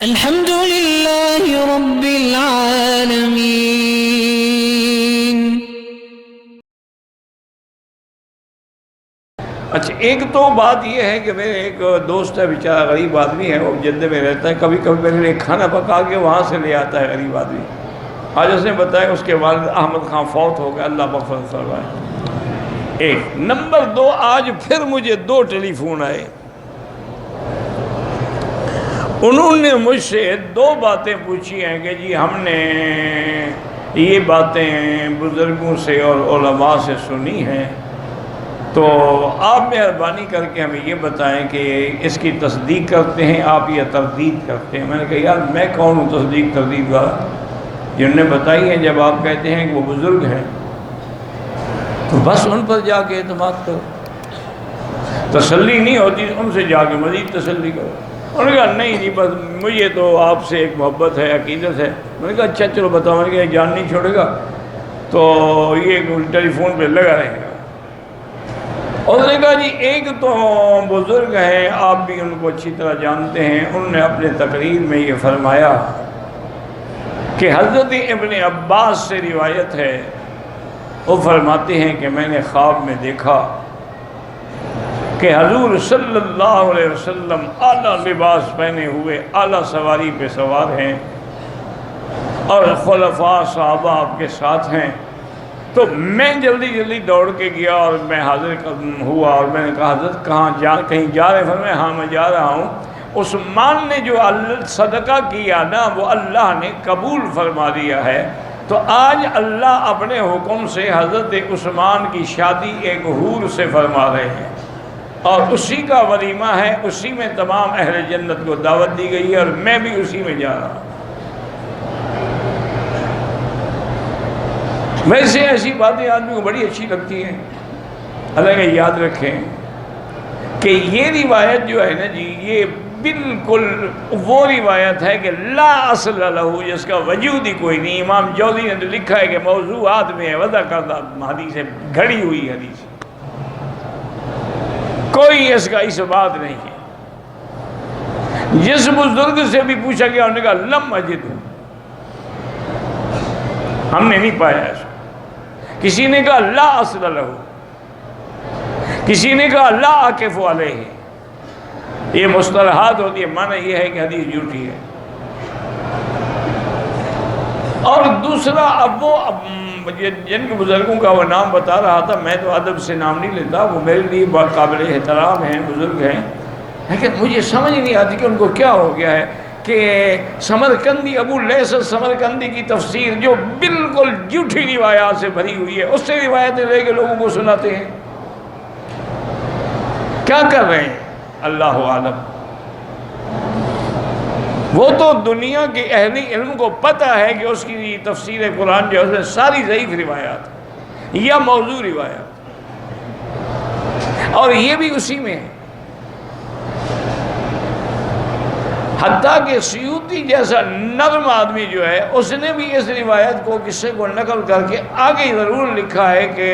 الحمد للہ رب العالمین۔ اچھا، ایک تو بات یہ ہے کہ میرے ایک دوست ہے، بیچارہ غریب آدمی ہے، وہ جدہ میں رہتا ہے، کبھی کبھی میرے لیے کھانا پکا کے وہاں سے لے آتا ہے غریب آدمی۔ آج اس نے بتایا اس کے والد احمد خان فوت ہو گئے، اللہ مغفرت فرمائے۔ ایک نمبر دو، آج پھر مجھے 2 ٹیلی فون آئے، انہوں نے مجھ سے 2 باتیں پوچھی ہیں کہ جی ہم نے یہ باتیں بزرگوں سے اور علماء سے سنی ہیں، تو آپ مہربانی کر کے ہمیں یہ بتائیں کہ اس کی تصدیق کرتے ہیں آپ یا تردید کرتے ہیں۔ میں نے کہا یار میں کون ہوں تصدیق تردید والا؟ جنہوں نے بتائی ہے، جب آپ کہتے ہیں کہ وہ بزرگ ہیں تو بس ان پر جا کے اعتماد کرو، تسلی نہیں ہوتی ان سے جا کے مزید تسلی کرو۔ انہوں نے کہا نہیں جی بس مجھے تو آپ سے ایک محبت ہے، عقیدت ہے۔ میں نے کہا اچھا چلو بتاؤ۔ میں نے کہا جان نہیں چھوڑے گا تو یہ ٹیلی فون پہ لگا رہے گا۔ اور اس نے کہا جی ایک تو بزرگ ہیں، آپ بھی ان کو اچھی طرح جانتے ہیں، انہوں نے اپنے تقریر میں یہ فرمایا کہ حضرت ابن عباس سے روایت ہے، وہ فرماتے ہیں کہ میں نے خواب میں دیکھا کہ حضور صلی اللہ علیہ وسلم اعلیٰ لباس پہنے ہوئے اعلیٰ سواری پہ سوار ہیں اور خلفاء صحابہ آپ کے ساتھ ہیں۔ تو میں جلدی جلدی دوڑ کے گیا اور میں حاضر ہوا اور میں نے کہا حضرت کہیں جا رہے؟ فرمایا ہاں میں جا رہا ہوں۔ عثمان نے جو صدقہ کیا نا وہ اللہ نے قبول فرما دیا ہے، تو آج اللہ اپنے حکم سے حضرت عثمان کی شادی ایک حور سے فرما رہے ہیں اور اسی کا ولیمہ ہے، اسی میں تمام اہل جنت کو دعوت دی گئی ہے اور میں بھی اسی میں جا رہا ہوں۔ ویسے ایسی باتیں آدمی کو بڑی اچھی لگتی ہیں، حالانکہ یاد رکھیں کہ یہ روایت جو ہے نا جی، یہ بالکل وہ روایت ہے کہ لا اصل لہو، جس کا وجود ہی کوئی نہیں۔ امام جوزی نے تو لکھا ہے کہ موضوعات میں ہے، وضع کردہ حدیث ہے، گھڑی ہوئی حدیث، کوئی اس کا اس بات نہیں ہے۔ جس بزرگ سے بھی پوچھا گیا انہوں نے کہا لم اجد، ہم نے نہیں پایا اس کو۔ کسی نے کہا لا اصل لہو، کسی نے کہا لا اقف علیہ۔ یہ مصطلحات ہوتی ہے، معنی یہ ہے کہ حدیث جھوٹی ہے۔ اور دوسرا اب وہ جن کے بزرگوں کا وہ نام بتا رہا تھا، میں تو ادب سے نام نہیں لیتا، وہ میرے لیے بہت قابل احترام ہیں، بزرگ ہیں، لیکن مجھے سمجھ نہیں آتی کہ ان کو کیا ہو گیا ہے کہ سمرقندی ابو لیث سمرقندی کی تفسیر جو بالکل جھوٹی روایات سے بھری ہوئی ہے، اس سے روایتیں لے کے لوگوں کو سناتے ہیں۔ کیا کر رہے ہیں اللہ عالم؟ وہ تو دنیا کے اہل علم کو پتہ ہے کہ اس کی تفسیر قرآن جو ہے اس میں ساری ضعیف روایات یا موضوع روایات، اور یہ بھی اسی میں ہے۔ حتیٰ کہ سیوطی جیسا نرم آدمی جو ہے اس نے بھی اس روایت کو قصے کو نقل کر کے آگے ضرور لکھا ہے کہ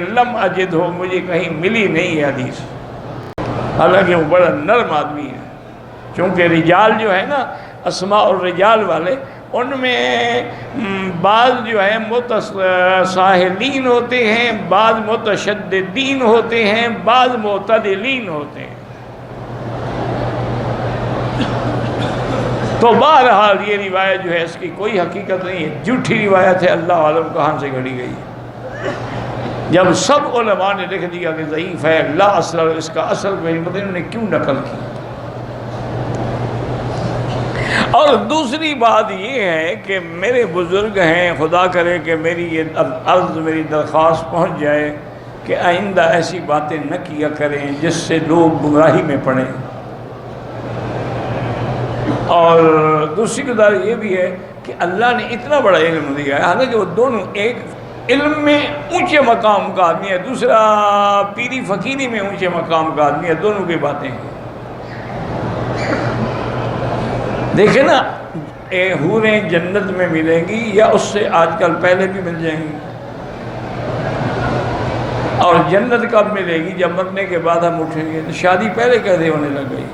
لم اجد ہو، مجھے کہیں ملی نہیں ہے حدیث، حالانکہ وہ بڑا نرم آدمی ہے۔ چونکہ رجال جو ہے نا، اسماء الرجال والے، ان میں بعض جو ہے متساہلین ہوتے ہیں، بعض متشددین ہوتے ہیں، بعض معتدلین ہوتے ہیں۔ تو بہرحال یہ روایت جو ہے اس کی کوئی حقیقت نہیں ہے، جھوٹی روایت ہے، اللہ عالم کہاں سے گھڑی گئی ہے۔ جب سب علماء نے لکھ دیا کہ ضعیف ہے، لا اصل، اس کا اصل میں نہیں پتہ انہوں نے کیوں نقل کی۔ اور دوسری بات یہ ہے کہ میرے بزرگ ہیں، خدا کرے کہ میری یہ عرض، میری درخواست پہنچ جائے کہ آئندہ ایسی باتیں نہ کیا کریں جس سے لوگ گمراہی میں پڑیں۔ اور دوسری گزارش یہ بھی ہے کہ اللہ نے اتنا بڑا علم دیا ہے، حالانکہ وہ دونوں، ایک علم میں اونچے مقام کا آدمی ہے، دوسرا پیری فقیری میں اونچے مقام کا آدمی ہے، دونوں کی باتیں ہیں۔ دیکھیں نا، حوریں جنت میں ملیں گی یا اس سے آج کل پہلے بھی مل جائیں گی، اور جنت کب ملے گی؟ جب مرنے کے بعد ہم اٹھیں گے۔ تو شادی پہلے کیسے ہونے لگ گئی؟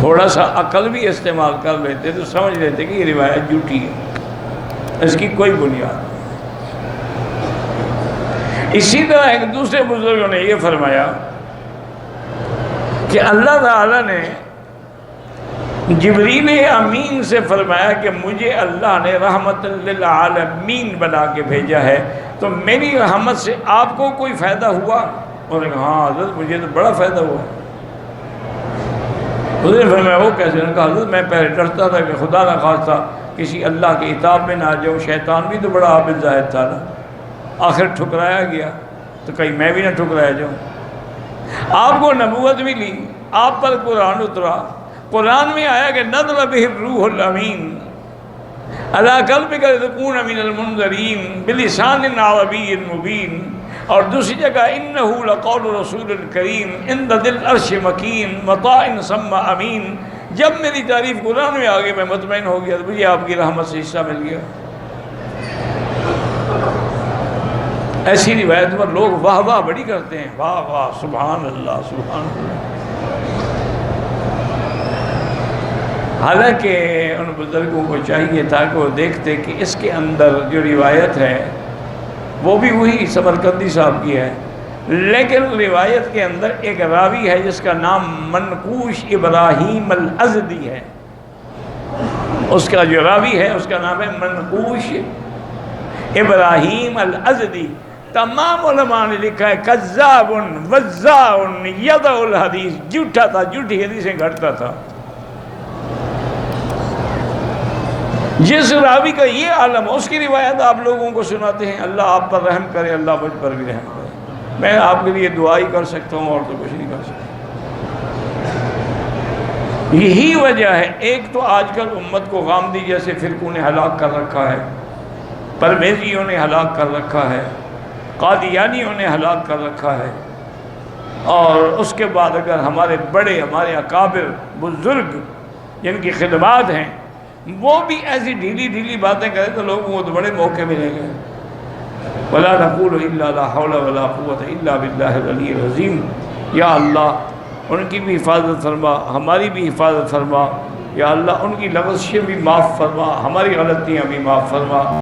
تھوڑا سا عقل بھی استعمال کر لیتے تو سمجھ لیتے کہ یہ روایت جھوٹی ہے، اس کی کوئی بنیاد نہیں۔ اسی طرح ایک دوسرے بزرگوں نے یہ فرمایا کہ اللہ تعالیٰ نے جبریل امین سے فرمایا کہ مجھے اللہ نے رحمت للعالمین بنا کے بھیجا ہے، تو میری رحمت سے آپ کو کوئی فائدہ ہوا؟ اور ہاں حضرت مجھے تو بڑا فائدہ ہوا۔ حضرت نے فرمایا وہ کیسے؟ نے کہا حضرت میں پہلے ڈرتا تھا کہ خدا نہ خواستہ کسی اللہ کے عتاب میں نہ آ جاؤں، شیطان بھی تو بڑا عابد زاہد تھا نا، آخر ٹھکرایا گیا تو کہیں میں بھی نہ ٹھکرایا جاؤں۔ آپ کو نبوت بھی لی، آپ پر قرآن اترا، قرآن میں آیا کہ نزل بہ الروح الامین علی قلبک لتکون من المنذرین بلسان عربی مبین، اور دوسری جگہ انہ لقول رسول کریم عند ذی العرش مکین مطاع ثم امین۔ جب میری تعریف قرآن میں آگے میں مطمئن ہو گیا تو مجھے آپ کی رحمت سے حصہ مل گیا۔ ایسی روایت پر لوگ واہ واہ بڑی کرتے ہیں، واہ واہ سبحان اللہ سبحان اللہ، حالانکہ ان بزرگوں کو چاہیے تھا کہ وہ دیکھتے کہ اس کے اندر جو روایت ہے وہ بھی وہی سمرقندی صاحب کی ہے، لیکن روایت کے اندر ایک راوی ہے جس کا نام منقوش ابراہیم الازدی ہے، اس کا جو راوی ہے اس کا نام ہے منقوش ابراہیم الازدی۔ تمام علماء نے لکھا ہے کذاب وزاع یضع الحدیث، جھوٹا تھا، جھوٹی حدیثیں گھڑتا تھا۔ جس راوی کا یہ عالم اس کی روایت آپ لوگوں کو سناتے ہیں، اللہ آپ پر رحم کرے، اللہ مجھ پر بھی رحم کرے۔ میں آپ کے لیے دعا ہی کر سکتا ہوں اور تو کچھ نہیں کر سکتا۔ یہی وجہ ہے، ایک تو آج کل امت کو غامدی جیسے فرقوں نے ہلاک کر رکھا ہے، پرویزیوں نے ہلاک کر رکھا ہے، قادیانیوں نے ہلاک کر رکھا ہے، اور اس کے بعد اگر ہمارے بڑے، ہمارے اکابر بزرگ جن کی خدمات ہیں وہ بھی ایسی ڈھیلی ڈھیلی باتیں کریں تو لوگوں کو تو بڑے موقع ملیں گے۔ وَلَا نَقُولُ إِلَّا لَا حَوْلَ وَلَا قُوَّةَ إِلَّا بِاللَّهِ الْعَلِيِّ الْعَظِيمِ۔ یا اللہ ان کی بھی حفاظت فرما، ہماری بھی حفاظت فرما، یا اللہ ان کی لغزشیں بھی معاف فرما، ہماری غلطیاں بھی معاف فرما۔